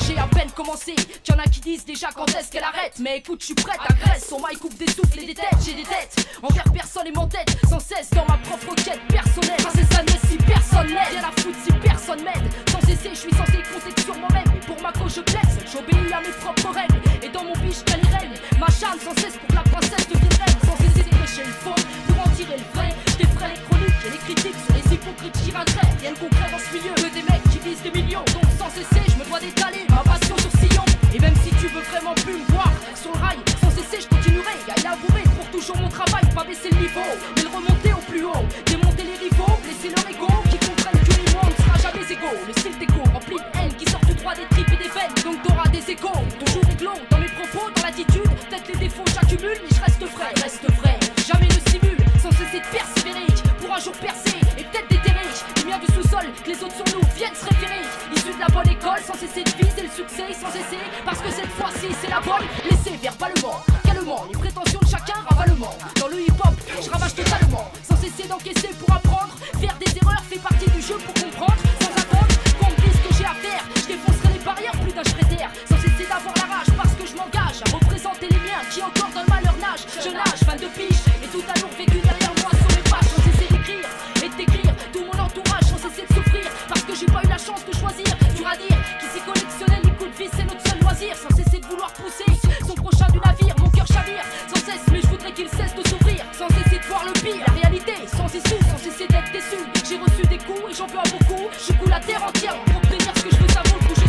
J'ai à peine commencé, qu'il y en a qui disent déjà quand est-ce qu'elle arrête. Mais écoute, je suis prête, agresse, son mic coupe des souffles et des têtes. J'ai des têtes envers personne et m'entête sans cesse dans ma propre quête personnelle. Sans ces années si personne m'aide, rien à foutre si personne m'aide. Sans cesser, je suis censé compter sur moi-même. Et pour ma cause je plaide, j'obéis à mes propres règles. Et dans mon biche qu'elle règne, m'acharne sans cesse pour que la princesse devienne reine. Sans cesser de prêcher le faux, pour en tirer le vrai. J'défraie les chroniques et les critiques sur les hypocrites qui radraient. Rien de concret dans ce milieu, que des mecs qui visent des millions. Donc sans cesser, je me dois d'étaler ma passion sur sillon. Et même si tu veux vraiment plus me voir sur le rail, sans cesser je continuerai à élaborer pour toujours mon travail. Pas baisser le niveau, mais le remonter au plus haut. Démonter les rivaux, blesser leur ego, qui comprennent que l'humour ne sera jamais égaux. Le style d'écho rempli de haine qui sort du droit des tripes et des veines. Donc t'auras des échos, toujours réglo dans mes propos, dans l'attitude. Peut-être les défauts j'accumule, mais je reste vrai, jamais ne simule, sans cesser de persévérer. Pour un jour percer et peut-être déterrer les miens du sous-sol, que les autres sur nous viennent se référer. Issus de la bonne école, sans cesser de viser le succès, sans cesser, parce que cette fois-ci c'est la bonne. Laissez verbalement, calmement, les prétentions de chacun ravalement. Dans le hip-hop, je ravage totalement, sans cesser d'encaisser pour apprendre. Faire des erreurs fait partie du jeu pour comprendre. Sans attendre qu'on me dise ce que j'ai à faire, je défoncerai les barrières, plus d'un je ferai taire. Sans cesser d'avoir la rage, parce que je m'engage à représenter les miens qui encore dans le malheur nage. Je nage, 22 piges, et tout a lourd vécu derrière moi sur mes pages. Sans cesser d'écrire et de décrire tout mon entourage, sans cesser de souffrir, parce que j'ai pas eu la chance de choisir. Dur à dire, qui s'est collectionné les coups de vis, c'est notre seul loisir. Sans cesser de vouloir pousser son prochain du navire, mon cœur chavire sans cesse, mais je voudrais qu'il cesse de s'ouvrir. Sans cesser de voir le pire, la réalité, sans issue, sans cesser d'être déçu. J'ai reçu des coups et j'en veux à beaucoup. Je coule la terre entière pour obtenir ce que je veux, ça vaut le coup,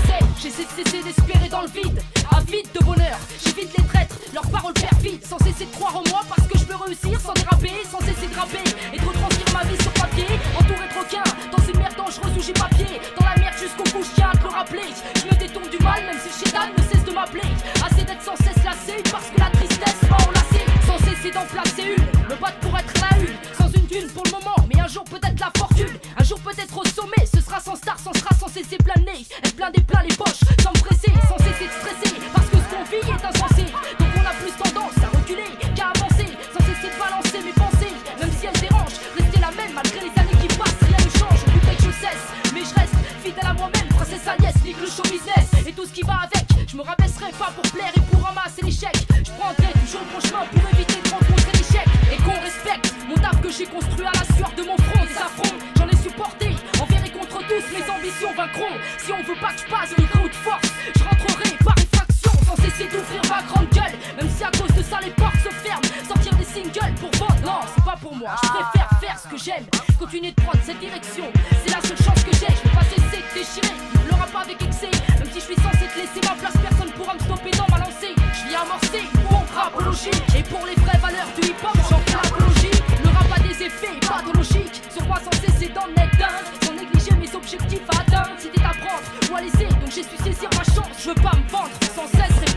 j'essaie de cesser d'espérer dans le vide, avide de bonheur, j'évite les traîtres, leurs paroles perfides. Sans cesser de croire en moi parce que je peux réussir sans déraper, sans cesser de rapper et de retranscrire ma vie sur papier. Entouré de requins, dans une merde dangereuse où j'ai pas pied. Dans la merde jusqu'au cou, je tiens à te le rappeler. Je me détourne du mal même si le chétan ne cesse de m'appeler. Assez d'être sans cesse lassé parce que la tristesse m'a enlacé. Sans cesser d'en placer une, me battre pour être la une. Sans une thune pour le moment, mais un jour peut-être la fortune. Un jour peut-être au sommet, ce sera sans star, sans sera sans cesser plein le nez. Être plein des plein les poches, sans me presser, sans cesser de stresser. Parce que ce qu'on vit est insensé, donc on a plus tendance à reculer qu'à avancer. Sans cesser de balancer mes pensées, même si elles dérangent. Rester la même malgré les années qui passent, rien ne change. Je voudrais que je cesse, mais je reste fidèle à moi-même. Princesse Agnès, nique le show business et tout ce qui va avec. Je me rabaisserai pas pour plaire et pour ramasser l'échec. Je prendrai toujours le bon chemin pour éviter de rencontrer l'échec. Et qu'on respecte mon taf que j'ai construit à la sueur de mon front. Des affronts, j'en ai supporté, envers et contre tous, mes ambitions vaincront. Si on veut pas que je passe le coup de force, je rentrerai par effraction. Sans cesser d'ouvrir ma grande gueule, même si à cause de ça les portes se ferment. Sortir des singles pour vendre, non c'est pas pour moi. Je préfère faire ce que j'aime, continuer de prendre cette direction. C'est la seule chance que j'ai, je vais pas cesser de déchirer. Le rap avec excès, même si je suis censé te laisser ma place, personne pourra me stopper dans ma lancée. Je viens amorcer une apologie, et pour les vraies valeurs du hip-hop, j'en fais l'apologie. Le rap a des effets pathologiques sur moi, sans cesser d'en être dingue, sans négliger mes objectifs à atteindre. C'était à prendre ou à laisser, donc j'ai su saisir ma chance. Je veux pas me vendre sans cesse.